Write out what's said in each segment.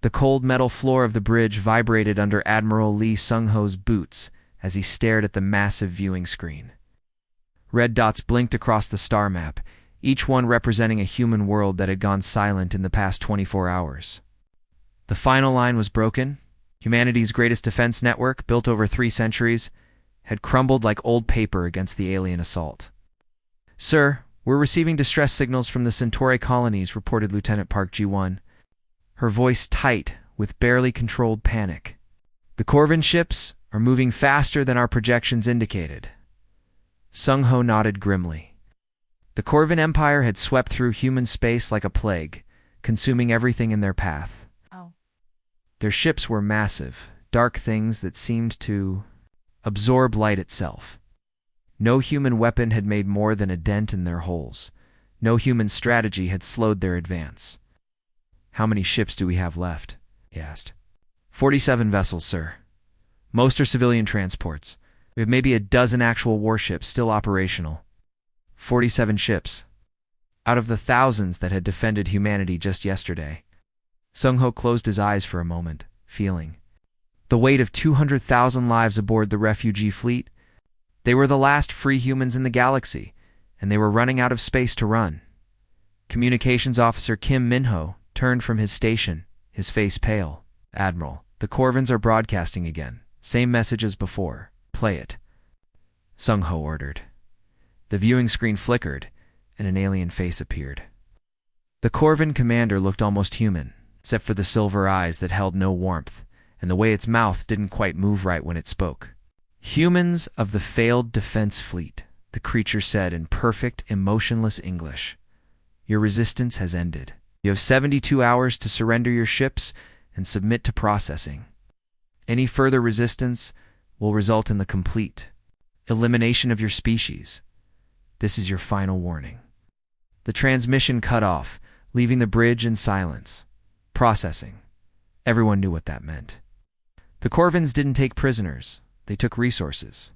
The cold metal floor of the bridge vibrated under Admiral Lee Sung-ho's boots as he stared at the massive viewing screen. Red dots blinked across the star map, each one representing a human world that had gone silent in the past 24 hours. The final line was broken. Humanity's greatest defense network, built over 3 centuries, had crumbled like old paper against the alien assault. "Sir, we're receiving distress signals from the Centauri colonies," reported Lieutenant Park Ji-won, her voice tight with barely controlled panic. "The Corvin ships are moving faster than our projections indicated." Sung-ho nodded grimly. The Corvin Empire had swept through human space like a plague, consuming everything in their path. Their ships were massive, dark things that seemed to absorb light itself. No human weapon had made more than a dent in their hulls. No human strategy had slowed their advance. "How many ships do we have left?" he asked. 47 vessels, sir. Most are civilian transports. We have maybe a dozen actual warships still operational. 47 ships. Out of the thousands that had defended humanity just yesterday. Sung-ho closed his eyes for a moment, feeling the weight of 200,000 lives aboard the refugee fleet. They were the last free humans in the galaxy, and they were running out of space to run. Communications Officer Kim Min-ho turned from his station, his face pale. "Admiral, the Corvins are broadcasting again. Same message as before. Play it." Sung-ho ordered. The viewing screen flickered, and an alien face appeared. The Corvin commander looked almost human, except for the silver eyes that held no warmth, and the way its mouth didn't quite move right when it spoke. "Humans of the failed defense fleet," the creature said in perfect, emotionless English. "Your resistance has ended. You have 72 hours to surrender your ships and submit to processing. Any further resistance will result in the complete elimination of your species. This is your final warning." The transmission cut off, leaving the bridge in silence. Processing. Everyone knew what that meant. The Corvins didn't take prisoners. They took resources.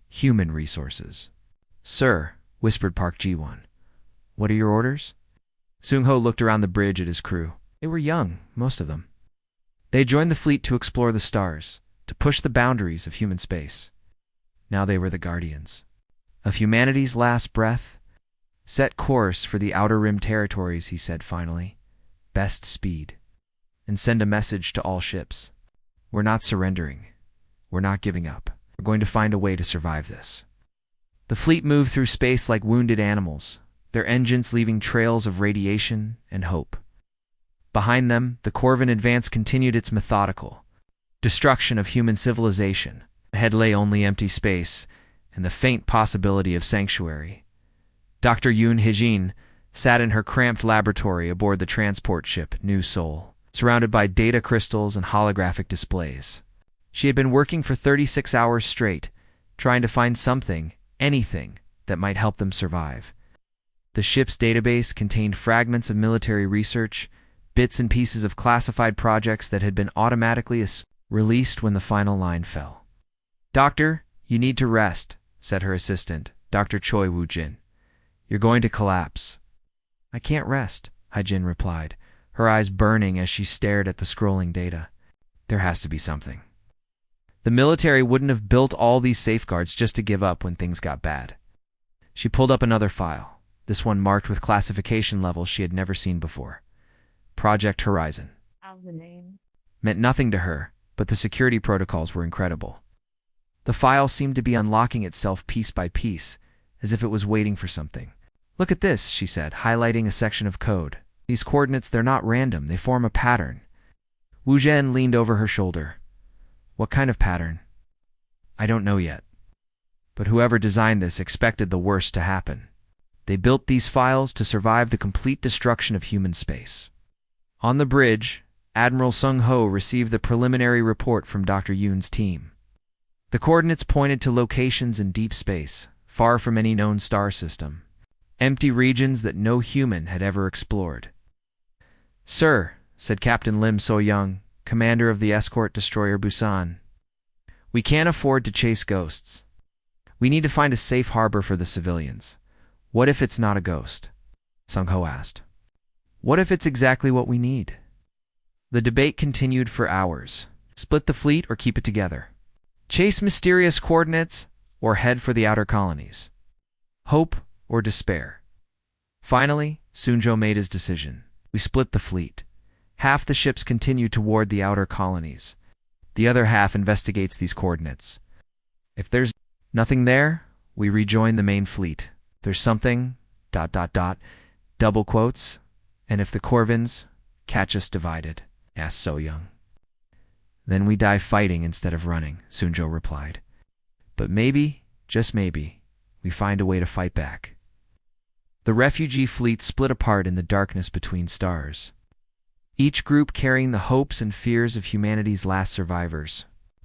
Human resources. "Sir," whispered Park Ji-won, "what are your orders?" Sung-ho looked around the bridge at his crew. They were young, most of them. They had joined the fleet to explore the stars, to push the boundaries of human space. Now they were the guardians of humanity's last breath. "Set course for the Outer Rim territories," he said finally. "Best speed. And send a message to all ships. We're not surrendering. We're not giving up. We're going to find a way to survive this." The fleet moved through space like wounded animals, their engines leaving trails of radiation and hope. Behind them, the Corvin advance continued its methodical destruction of human civilization. Ahead lay only empty space and the faint possibility of sanctuary. Dr. Yoon Hee-jin sat in her cramped laboratory aboard the transport ship New Seoul, surrounded by data crystals and holographic displays. She had been working for 36 hours straight, trying to find something, anything, that might help them survive. The ship's database contained fragments of military research, bits and pieces of classified projects that had been automatically released when the final line fell. "Doctor, you need to rest," said her assistant, Dr. Choi Woo-jin. "You're going to collapse." "I can't rest," Hye-jin replied, her eyes burning as she stared at the scrolling data. "There has to be something. The military wouldn't have built all these safeguards just to give up when things got bad." She pulled up another file, this one marked with classification levels she had never seen before. Project Horizon. The name Meant nothing to her, but the security protocols were incredible. The file seemed to be unlocking itself piece by piece, as if it was waiting for something. "Look at this," she said, highlighting a section of code. "These coordinates, they're not random, they form a pattern." Wu Zhen leaned over her shoulder. "What kind of pattern?" "I don't know yet. But whoever designed this expected the worst to happen. They built these files to survive the complete destruction of human space." On the bridge, Admiral Sung-ho received the preliminary report from Dr. Yoon's team. The coordinates pointed to locations in deep space, far from any known star system. Empty regions that no human had ever explored. "Sir," said Captain Lim So-young, commander of the escort destroyer Busan, "we can't afford to chase ghosts. We need to find a safe harbor for the civilians. What if it's not a ghost?" Sung-ho asked. "What if it's exactly what we need?" The debate continued for hours. Split the fleet or keep it together? Chase mysterious coordinates or head for the outer colonies? Hope or despair? Finally, Sunjo made his decision. We split the fleet. Half the ships continue toward the outer colonies. The other half investigates these coordinates. If there's nothing there, we rejoin the main fleet. There's something, ... double quotes, and if the Corvins catch us divided, asked So Young. Then we die fighting instead of running, Sunjo replied. But maybe, just maybe, we find a way to fight back. The refugee fleet split apart in the darkness between stars, each group carrying the hopes and fears of humanity's last survivors.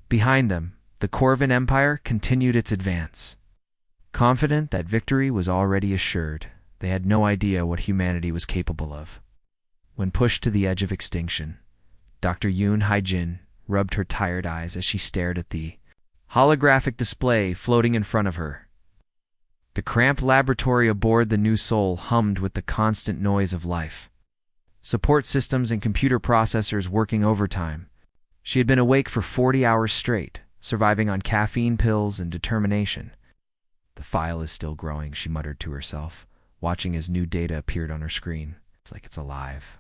Behind them, the Corvin Empire continued its advance. Confident that victory was already assured, they had no idea what humanity was capable of. When pushed to the edge of extinction, Dr. Yoon Hae-jin rubbed her tired eyes as she stared at the holographic display floating in front of her. The cramped laboratory aboard the New Soul hummed with the constant noise of life. Support systems and computer processors working overtime. She had been awake for 40 hours straight, surviving on caffeine pills and determination. The file is still growing, she muttered to herself, watching as new data appeared on her screen. It's like it's alive.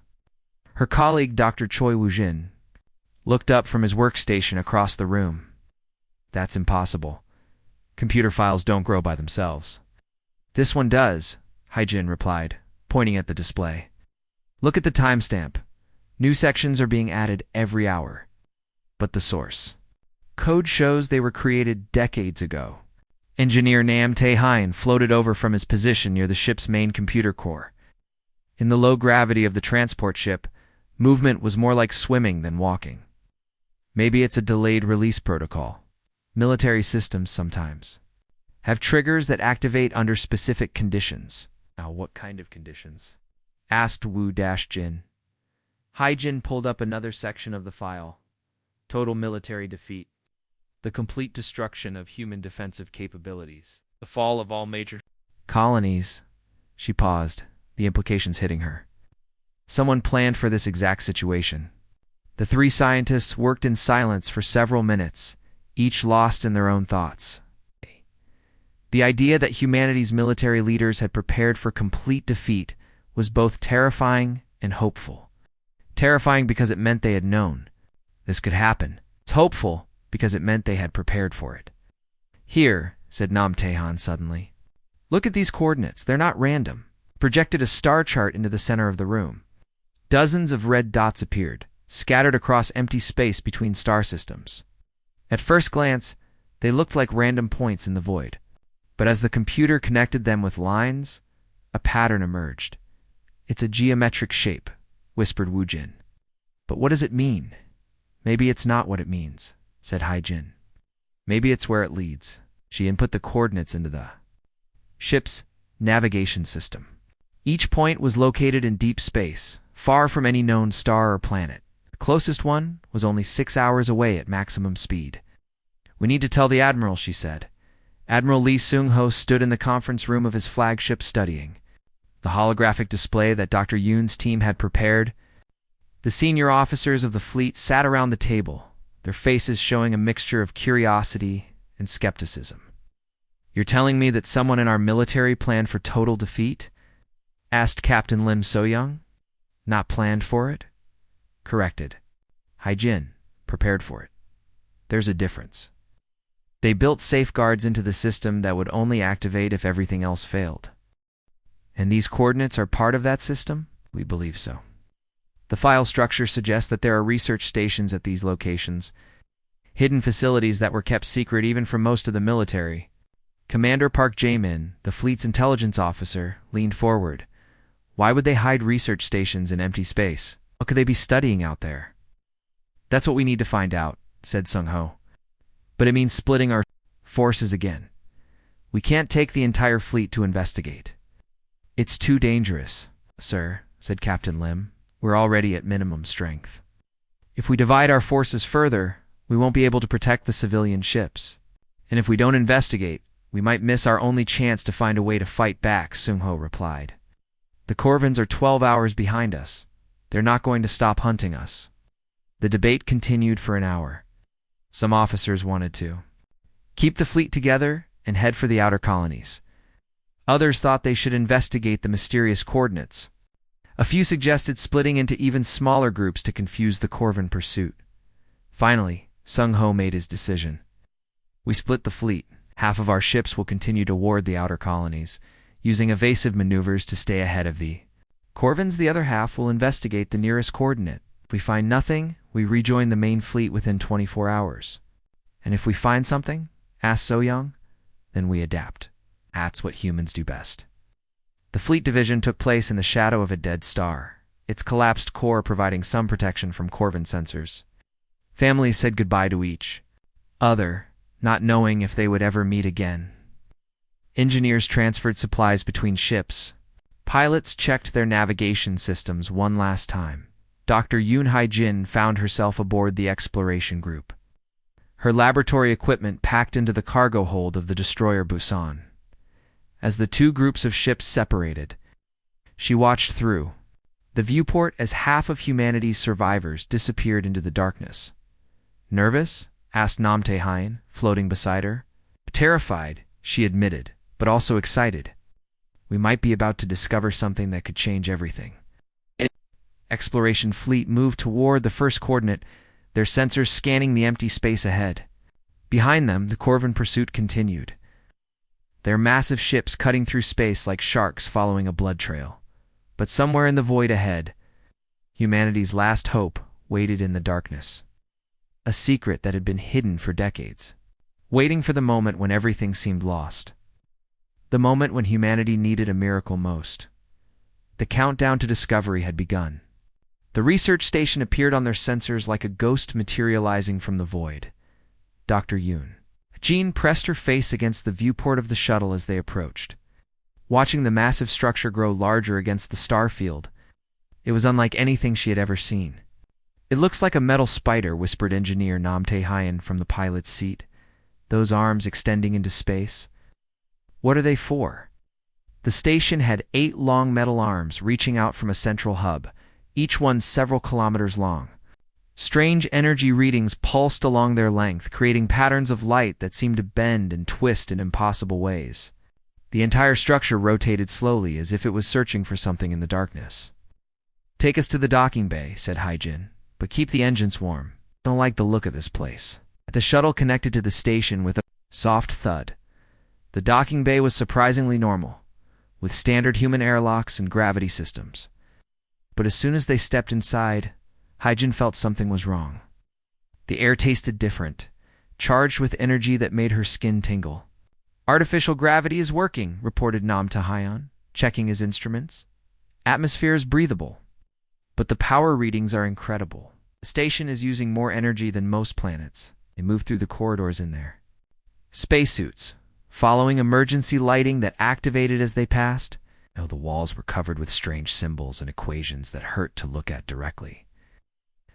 Her colleague, Dr. Choi Woo-jin, looked up from his workstation across the room. That's impossible. Computer files don't grow by themselves. This one does, Hae-jin replied, pointing at the display. Look at the timestamp. New sections are being added every hour. But the source code shows they were created decades ago. Engineer Nam Tae-hyun floated over from his position near the ship's main computer core. In the low gravity of the transport ship, movement was more like swimming than walking. Maybe it's a delayed release protocol. Military systems sometimes have triggers that activate under specific conditions. Now, what kind of conditions? Asked Woo-jin. Hae-jin pulled up another section of the file. Total military defeat. The complete destruction of human defensive capabilities. The fall of all major colonies. She paused, the implications hitting her. Someone planned for this exact situation. The three scientists worked in silence for several minutes, each lost in their own thoughts. The idea that humanity's military leaders had prepared for complete defeat was both terrifying and hopeful. Terrifying because it meant they had known this could happen. It's hopeful because it meant they had prepared for it. Here, said Nam Tae-hyun suddenly. Look at these coordinates. They're not random. Projected a star chart into the center of the room. Dozens of red dots appeared, scattered across empty space between star systems. At first glance, they looked like random points in the void. But as the computer connected them with lines, a pattern emerged. It's a geometric shape, whispered Woo-jin. But what does it mean? Maybe it's not what it means, said Hae-jin. Maybe it's where it leads. She input the coordinates into the ship's navigation system. Each point was located in deep space, far from any known star or planet. The closest one was only 6 hours away at maximum speed. We need to tell the Admiral, she said. Admiral Lee Seung-ho stood in the conference room of his flagship studying. The holographic display that Dr. Yoon's team had prepared. The senior officers of the fleet sat around the table, their faces showing a mixture of curiosity and skepticism. You're telling me that someone in our military planned for total defeat? Asked Captain Lim So-young. Not planned for it? Corrected. Hae-jin, prepared for it. There's a difference. They built safeguards into the system that would only activate if everything else failed. And these coordinates are part of that system? We believe so. The file structure suggests that there are research stations at these locations, hidden facilities that were kept secret even from most of the military. Commander Park Jae-min, the fleet's intelligence officer, leaned forward. Why would they hide research stations in empty space? What could they be studying out there? That's what we need to find out, said Sung-ho. But it means splitting our forces again. We can't take the entire fleet to investigate. It's too dangerous, sir, said Captain Lim. We're already at minimum strength. If we divide our forces further, we won't be able to protect the civilian ships. And if we don't investigate, we might miss our only chance to find a way to fight back, Sung-ho replied. The Corvins are 12 hours behind us. They're not going to stop hunting us. The debate continued for an hour. Some officers wanted to keep the fleet together and head for the outer colonies. Others thought they should investigate the mysterious coordinates. A few suggested splitting into even smaller groups to confuse the Corvin pursuit. Finally, Sung Ho made his decision. We split the fleet. Half of our ships will continue toward the outer colonies, using evasive maneuvers to stay ahead of the Corvins. The other half will investigate the nearest coordinate. If we find nothing, we rejoin the main fleet within 24 hours. And if we find something, asked So Young, then we adapt. That's what humans do best. The fleet division took place in the shadow of a dead star, its collapsed core providing some protection from Corvin sensors. Families said goodbye to each other, not knowing if they would ever meet again. Engineers transferred supplies between ships. Pilots checked their navigation systems one last time. Dr. Yoon Hai-jin found herself aboard the exploration group. Her laboratory equipment packed into the cargo hold of the destroyer Busan. As the two groups of ships separated, she watched through the viewport as half of humanity's survivors disappeared into the darkness. Nervous? Asked Nam Tae-hyun, floating beside her. Terrified, she admitted, but also excited. We might be about to discover something that could change everything. Exploration fleet moved toward the first coordinate, their sensors scanning the empty space ahead. Behind them, the Corvin pursuit continued, their massive ships cutting through space like sharks following a blood trail. But somewhere in the void ahead, humanity's last hope waited in the darkness. A secret that had been hidden for decades, waiting for the moment when everything seemed lost. The moment when humanity needed a miracle most. The countdown to discovery had begun. The research station appeared on their sensors like a ghost materializing from the void. Dr. Yoon. Jean pressed her face against the viewport of the shuttle as they approached. Watching the massive structure grow larger against the star field, it was unlike anything she had ever seen. It looks like a metal spider, whispered engineer Nam Tae-hyun from the pilot's seat. Those arms extending into space. What are they for? The station had 8 long metal arms reaching out from a central hub, each one several kilometers long. Strange energy readings pulsed along their length, creating patterns of light that seemed to bend and twist in impossible ways. The entire structure rotated slowly, as if it was searching for something in the darkness. Take us to the docking bay, said Hai-jin, but keep the engines warm. Don't like the look of this place. The shuttle connected to the station with a soft thud. The docking bay was surprisingly normal, with standard human airlocks and gravity systems. But as soon as they stepped inside, Hai-jin felt something was wrong. The air tasted different, charged with energy that made her skin tingle. Artificial gravity is working, reported Nam Tae-hyun, checking his instruments. Atmosphere is breathable. But the power readings are incredible. The station is using more energy than most planets. They move through the corridors in there. Spacesuits, following emergency lighting that activated as they passed. Oh, the walls were covered with strange symbols and equations that hurt to look at directly.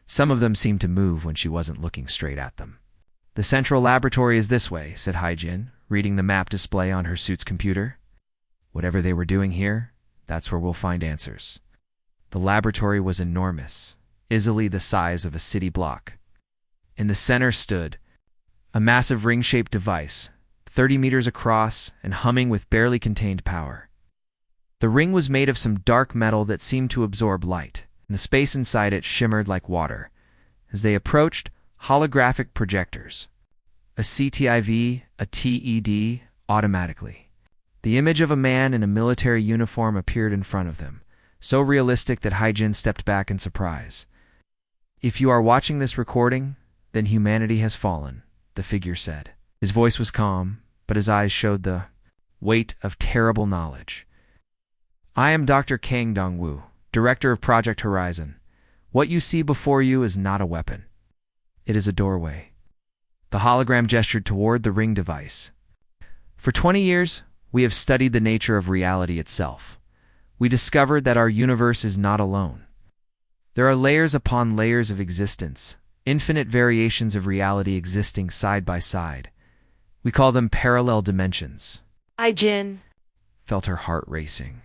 Some of them seemed to move when she wasn't looking straight at them. The central laboratory is this way, said Hai-jin, reading the map display on her suit's computer. Whatever they were doing here, that's where we'll find answers. The laboratory was enormous, easily the size of a city block. In the center stood a massive ring-shaped device, 30 meters across and humming with barely contained power. The ring was made of some dark metal that seemed to absorb light, and the space inside it shimmered like water. As they approached, holographic projectors, a CTIV, a TED, automatically. The image of a man in a military uniform appeared in front of them, so realistic that Hai-jin stepped back in surprise. If you are watching this recording, then humanity has fallen, the figure said. His voice was calm, but his eyes showed the weight of terrible knowledge. I am Dr. Kang Dong-woo, Director of Project Horizon. What you see before you is not a weapon. It is a doorway. The hologram gestured toward the ring device. For 20 years, we have studied the nature of reality itself. We discovered that our universe is not alone. There are layers upon layers of existence, infinite variations of reality existing side by side. We call them parallel dimensions. Hai-jin Felt her heart racing.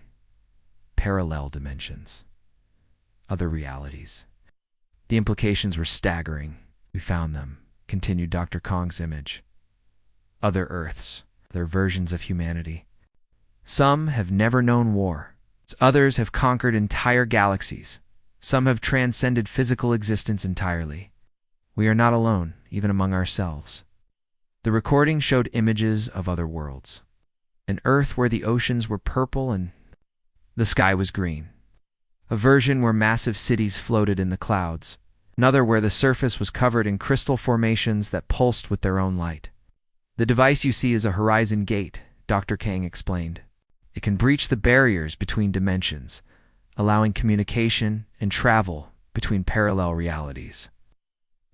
Parallel dimensions. Other realities. The implications were staggering. We found them, continued Dr. Kong's image. Other Earths, other versions of humanity. Some have never known war. Others have conquered entire galaxies. Some have transcended physical existence entirely. We are not alone, even among ourselves. The recording showed images of other worlds. An Earth where the oceans were purple and the sky was green. A version where massive cities floated in the clouds. Another where the surface was covered in crystal formations that pulsed with their own light. The device you see is a horizon gate, Dr. Kang explained. It can breach the barriers between dimensions, allowing communication and travel between parallel realities.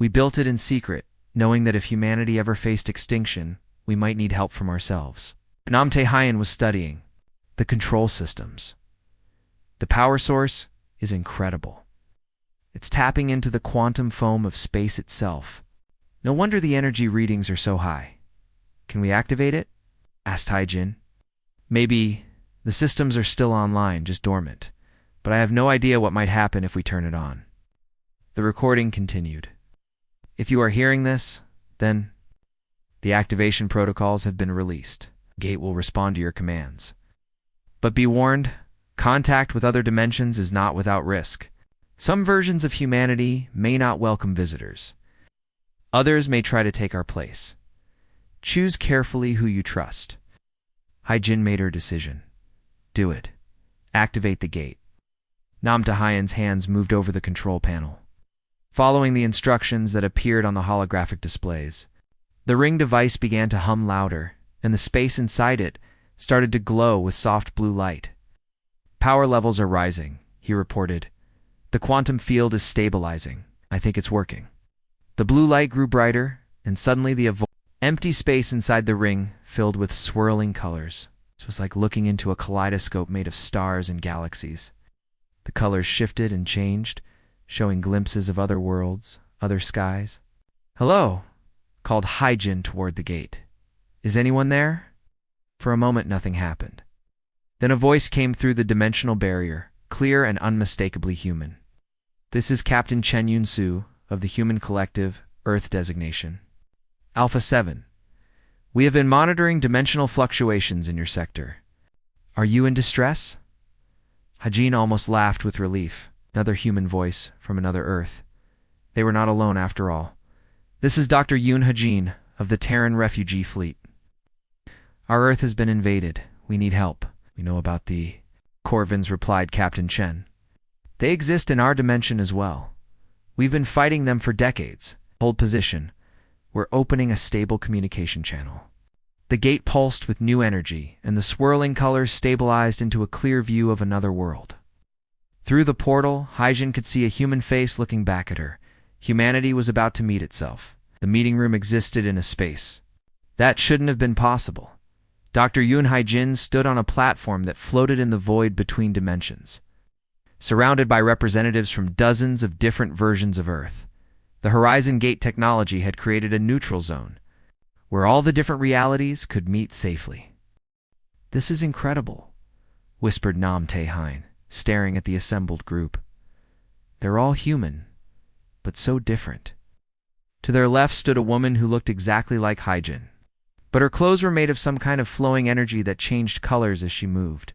We built it in secret, knowing that if humanity ever faced extinction, we might need help from ourselves. Nam Tae-hyun was studying the control systems. The power source is incredible. It's tapping into the quantum foam of space itself. No wonder the energy readings are so high. Can we activate it? Asked Haijin. Maybe the systems are still online, just dormant, but I have no idea what might happen if we turn it on. The recording continued. If you are hearing this, then the activation protocols have been released. Gate will respond to your commands. But be warned, contact with other dimensions is not without risk. Some versions of humanity may not welcome visitors. Others may try to take our place. Choose carefully who you trust. Haijin made her decision. Do it. Activate the gate. Nam Tae-hyun's hands moved over the control panel, following the instructions that appeared on the holographic displays. The ring device began to hum louder, and the space inside it started to glow with soft blue light. Power levels are rising, he reported. The quantum field is stabilizing. I think it's working. The blue light grew brighter, and suddenly the empty space inside the ring filled with swirling colors. It was like looking into a kaleidoscope made of stars and galaxies. The colors shifted and changed, showing glimpses of other worlds, other skies. "Hello," called Haijin toward the gate. "Is anyone there?" For a moment, nothing happened. Then a voice came through the dimensional barrier, clear and unmistakably human. "This is Captain Chen Yun-soo of the Human Collective, Earth Designation. Alpha 7. We have been monitoring dimensional fluctuations in your sector. Are you in distress?" Haijin almost laughed with relief. Another human voice from another Earth. They were not alone after all. "This is Dr. Yoon Haijin of the Terran Refugee Fleet. Our Earth has been invaded. We need help." "We know about the Corvins," replied Captain Chen. "They exist in our dimension as well. We've been fighting them for decades. Hold position. We're opening a stable communication channel." The gate pulsed with new energy, and the swirling colors stabilized into a clear view of another world. Through the portal, Haijin could see a human face looking back at her. Humanity was about to meet itself. The meeting room existed in a space that shouldn't have been possible. Dr. Yoon Haijin stood on a platform that floated in the void between dimensions. Surrounded by representatives from dozens of different versions of Earth, the Horizon Gate technology had created a neutral zone, where all the different realities could meet safely. "This is incredible," whispered Nam Tae-hyun, staring at the assembled group. "They're all human, but so different." To their left stood a woman who looked exactly like Haijin, but her clothes were made of some kind of flowing energy that changed colors as she moved.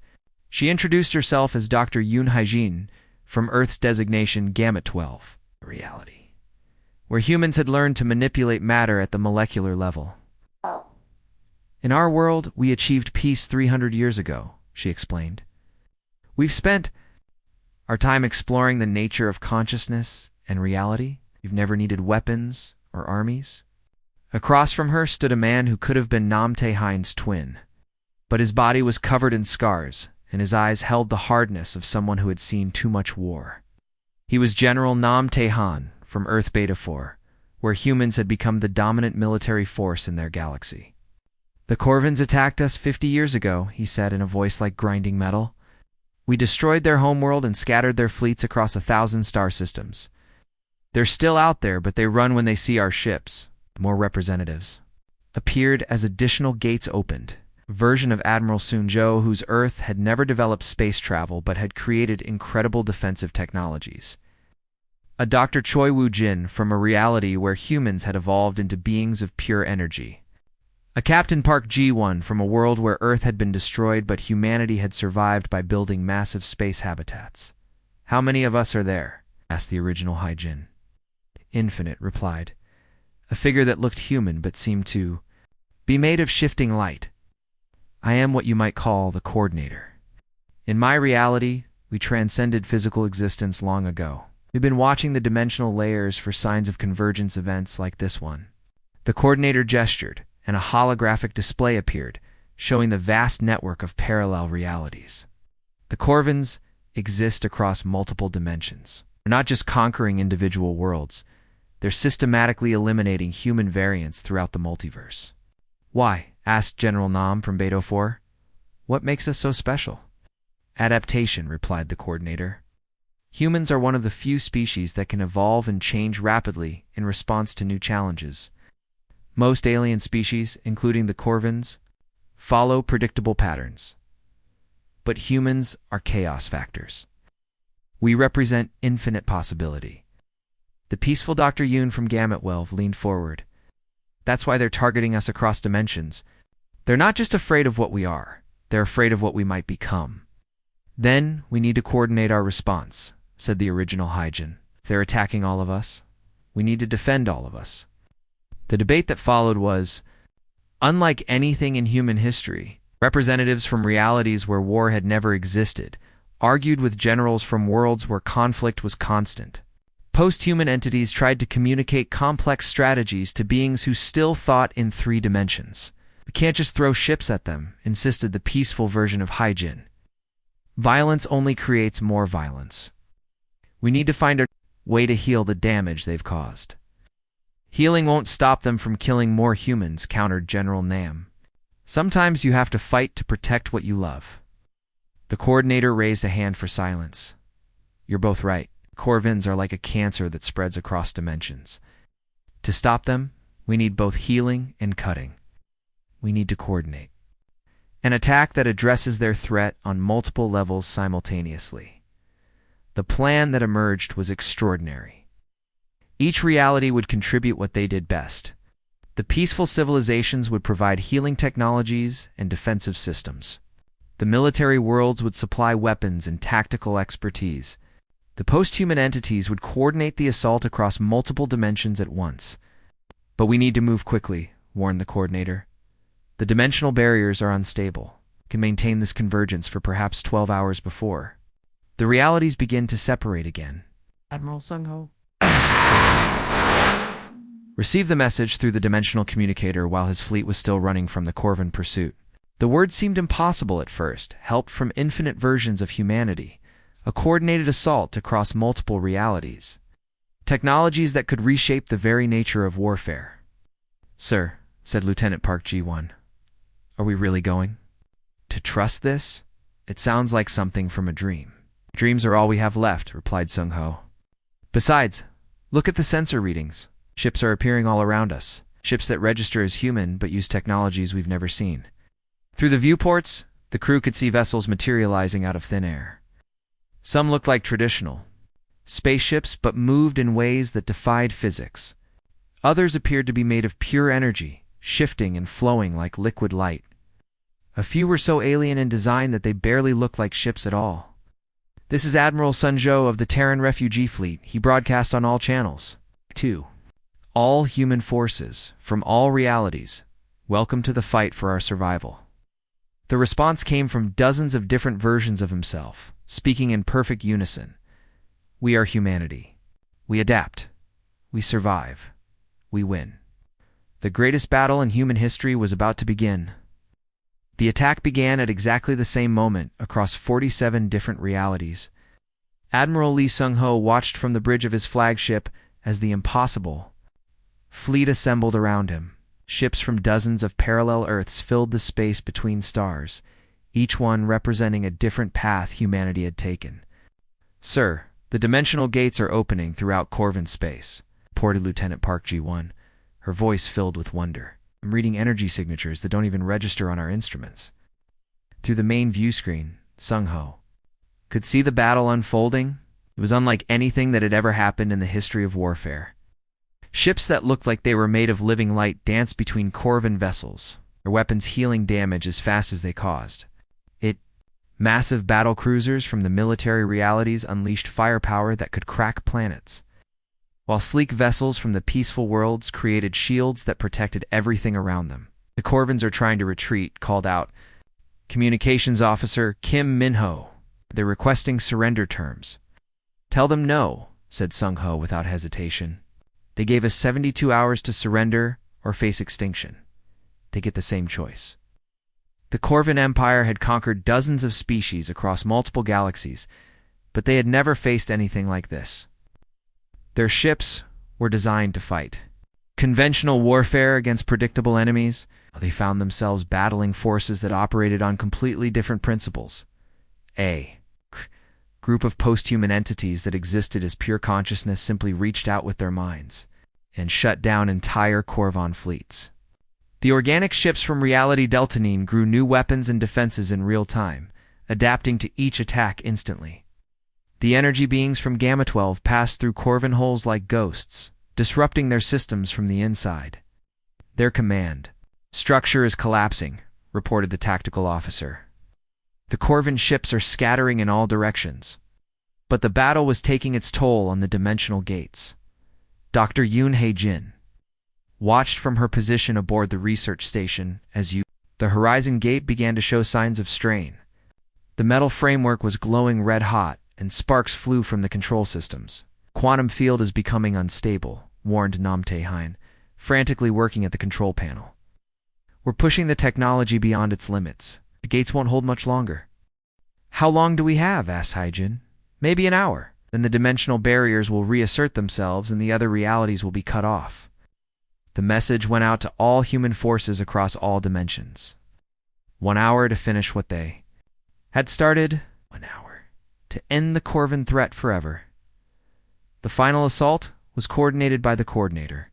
She introduced herself as Dr. Yoon Haijin from Earth's designation Gamut 12, reality, where humans had learned to manipulate matter at the molecular level. "In our world, we achieved peace 300 years ago," she explained. "We've spent our time exploring the nature of consciousness and reality. We've never needed weapons or armies." Across from her stood a man who could have been Nam Tae-hyun's twin, but his body was covered in scars, and his eyes held the hardness of someone who had seen too much war. He was General Nam Tae-hyun from Earth Beta 4, where humans had become the dominant military force in their galaxy. "The Corvins attacked us 50 years ago," he said in a voice like grinding metal. "We destroyed their homeworld and scattered their fleets across 1,000 star systems. They're still out there, but they run when they see our ships." More representatives appeared as additional gates opened. A version of Admiral Sun-jo, whose Earth had never developed space travel but had created incredible defensive technologies. a Dr. Choi Woo-jin from a reality where humans had evolved into beings of pure energy. A Captain Park Ji-won from a world where Earth had been destroyed but humanity had survived by building massive space habitats. "How many of us are there?" asked the original Hyjin. "Infinite," replied. "A figure that looked human but seemed to be made of shifting light. I am what you might call the coordinator. In my reality, we transcended physical existence long ago. We've been watching the dimensional layers for signs of convergence events like this one." The coordinator gestured, and a holographic display appeared, showing the vast network of parallel realities. The Corvins exist across multiple dimensions. They're not just conquering individual worlds, they're systematically eliminating human variants throughout the multiverse. "Why?" asked General Nam from Beto 4. "What makes us so special?" "Adaptation," replied the coordinator. "Humans are one of the few species that can evolve and change rapidly in response to new challenges. Most alien species, including the Corvins, follow predictable patterns. But humans are chaos factors. We represent infinite possibility." The peaceful Dr. Yoon from Gamut 12 leaned forward. "That's why they're targeting us across dimensions. They're not just afraid of what we are, they're afraid of what we might become." "Then we need to coordinate our response," said the original Hyjin. "If they're attacking all of us, we need to defend all of us." The debate that followed was, unlike anything in human history, representatives from realities where war had never existed argued with generals from worlds where conflict was constant. Post-human entities tried to communicate complex strategies to beings who still thought in 3 dimensions. "We can't just throw ships at them," insisted the peaceful version of Hyjin. "Violence only creates more violence. We need to find a way to heal the damage they've caused." "Healing won't stop them from killing more humans," countered General Nam. "Sometimes you have to fight to protect what you love." The coordinator raised a hand for silence. "You're both right. Corvins are like a cancer that spreads across dimensions. To stop them, we need both healing and cutting. We need to coordinate an attack that addresses their threat on multiple levels simultaneously." The plan that emerged was extraordinary. Each reality would contribute what they did best. The peaceful civilizations would provide healing technologies and defensive systems. The military worlds would supply weapons and tactical expertise. The post-human entities would coordinate the assault across multiple dimensions at once. "But we need to move quickly," warned the coordinator. "The dimensional barriers are unstable. We can maintain this convergence for perhaps 12 hours before the realities begin to separate again." Admiral Sung-ho received the message through the dimensional communicator while his fleet was still running from the Corvin pursuit. The word seemed impossible at first, helped from infinite versions of humanity, a coordinated assault across multiple realities, technologies that could reshape the very nature of warfare. "Sir," said Lieutenant Park Ji-won, "are we really going to trust this? It sounds like something from a dream." "Dreams are all we have left," replied Sung-ho. "Besides, look at the sensor readings. Ships are appearing all around us. Ships that register as human but use technologies we've never seen." Through the viewports, the crew could see vessels materializing out of thin air. Some looked like traditional spaceships but moved in ways that defied physics. Others appeared to be made of pure energy, shifting and flowing like liquid light. A few were so alien in design that they barely looked like ships at all. "This is Admiral Sun-jo of the Terran Refugee Fleet," he broadcast on all channels. 2. "All human forces, from all realities, welcome to the fight for our survival." The response came from dozens of different versions of himself, speaking in perfect unison. "We are humanity. We adapt. We survive. We win." The greatest battle in human history was about to begin. The attack began at exactly the same moment across 47 different realities. Admiral Lee Sung-ho watched from the bridge of his flagship as the impossible fleet assembled around him. Ships from dozens of parallel Earths filled the space between stars, each one representing a different path humanity had taken. "Sir, the dimensional gates are opening throughout Corvin space," reported Lieutenant Park Ji-won, her voice filled with wonder. "I'm reading energy signatures that don't even register on our instruments." Through the main view screen, Sung-ho could see the battle unfolding. It It was unlike anything that had ever happened in the history of warfare. Ships that looked like they were made of living light danced between Corvin vessels, their weapons healing damage as fast as they caused it. Massive battle cruisers from the military realities unleashed firepower that could crack planets, while sleek vessels from the peaceful worlds created shields that protected everything around them. The Corvins are trying to retreat, called out Communications Officer Kim Min-ho. They're requesting surrender terms. Tell them no, said Sung-ho without hesitation. They gave us 72 hours to surrender or face extinction. They get the same choice. The Corvin Empire had conquered dozens of species across multiple galaxies, but they had never faced anything like this. Their ships were designed to fight. Conventional warfare against predictable enemies, they found themselves battling forces that operated on completely different principles. A group of post-human entities that existed as pure consciousness simply reached out with their minds and shut down entire Corvon fleets. The organic ships from Reality Deltanine grew new weapons and defenses in real time, adapting to each attack instantly. The energy beings from Gamma 12 passed through Corvin holes like ghosts, disrupting their systems from the inside. Their command structure is collapsing, reported the tactical officer. The Corvin ships are scattering in all directions. But the battle was taking its toll on the dimensional gates. Dr. Yoon Hae-jin watched from her position aboard the research station as the horizon gate began to show signs of strain. The metal framework was glowing red-hot, and sparks flew from the control systems. Quantum field is becoming unstable, warned Nam Tae-hein, frantically working at the control panel. We're pushing the technology beyond its limits. The gates won't hold much longer. How long do we have? Asked Hae-jin. Maybe an hour. Then the dimensional barriers will reassert themselves and the other realities will be cut off. The message went out to all human forces across all dimensions. 1 hour to finish what they had started. 1 hour to end the Corvin threat forever. The final assault was coordinated by the coordinator,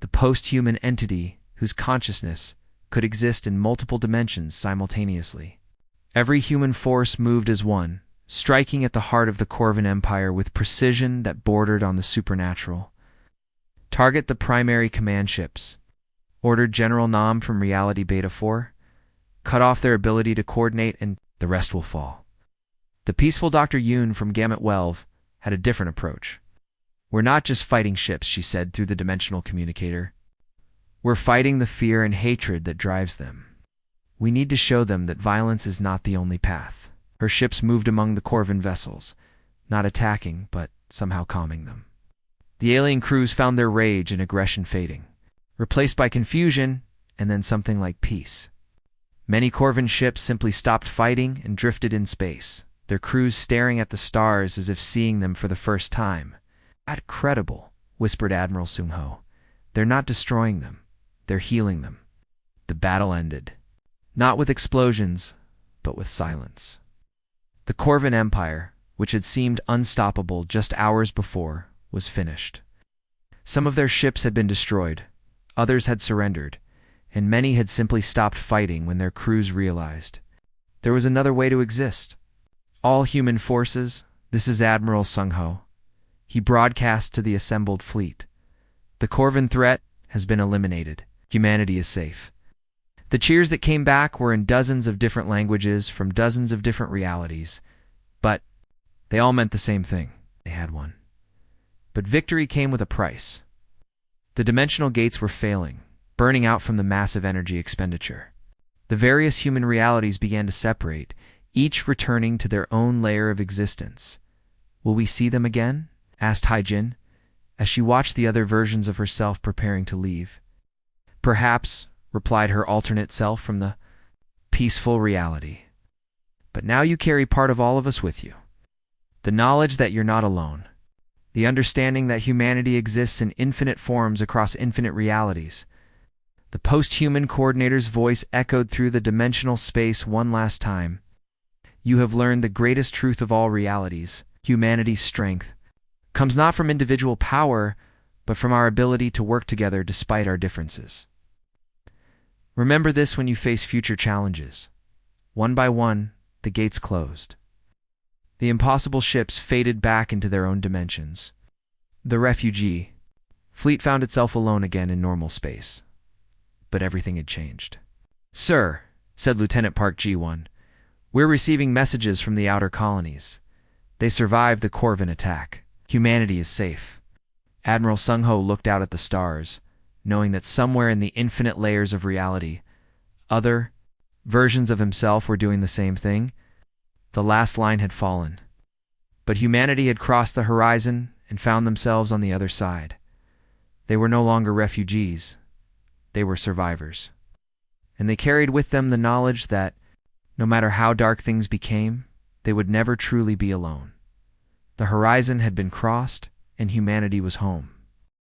the post-human entity whose consciousness could exist in multiple dimensions simultaneously. Every human force moved as one, striking at the heart of the Corvin Empire with precision that bordered on the supernatural. Target the primary command ships, ordered General Nam from Reality Beta 4. Cut off their ability to coordinate and the rest will fall. The peaceful Dr. Yoon from Gamma 12 had a different approach. We're not just fighting ships, she said through the dimensional communicator. We're fighting the fear and hatred that drives them. We need to show them that violence is not the only path. Her ships moved among the Corvin vessels, not attacking, but somehow calming them. The alien crews found their rage and aggression fading, replaced by confusion and then something like peace. Many Corvin ships simply stopped fighting and drifted in space, their crews staring at the stars as if seeing them for the first time. Incredible, whispered Admiral Sung-ho. They're not destroying them. They're healing them. The battle ended. Not with explosions, but with silence. The Corvin Empire, which had seemed unstoppable just hours before, was finished. Some of their ships had been destroyed, others had surrendered, and many had simply stopped fighting when their crews realized there was another way to exist. All human forces, this is Admiral Sung-ho. He broadcast to the assembled fleet. The Corvin threat has been eliminated. Humanity is safe. The cheers that came back were in dozens of different languages from dozens of different realities, but they all meant the same thing. They had won. But victory came with a price. The dimensional gates were failing, burning out from the massive energy expenditure. The various human realities began to separate, each returning to their own layer of existence. Will we see them again? Asked Hae-jin, as she watched the other versions of herself preparing to leave. Perhaps, replied her alternate self from the peaceful reality. But now you carry part of all of us with you. The knowledge that you're not alone. The understanding that humanity exists in infinite forms across infinite realities. The post-human coordinator's voice echoed through the dimensional space one last time. You have learned the greatest truth of all realities. Humanity's strength comes not from individual power, but from our ability to work together despite our differences. Remember this when you face future challenges. One by one, the gates closed. The impossible ships faded back into their own dimensions. The refugee fleet found itself alone again in normal space. But everything had changed. "Sir," said Lieutenant Park G1, "we're receiving messages from the outer colonies. They survived the Corvin attack. Humanity is safe." Admiral Sung Ho looked out at the stars, knowing that somewhere in the infinite layers of reality, other versions of himself were doing the same thing. The last line had fallen. But humanity had crossed the horizon and found themselves on the other side. They were no longer refugees. They were survivors. And they carried with them the knowledge that, no matter how dark things became, they would never truly be alone. The horizon had been crossed, and humanity was home.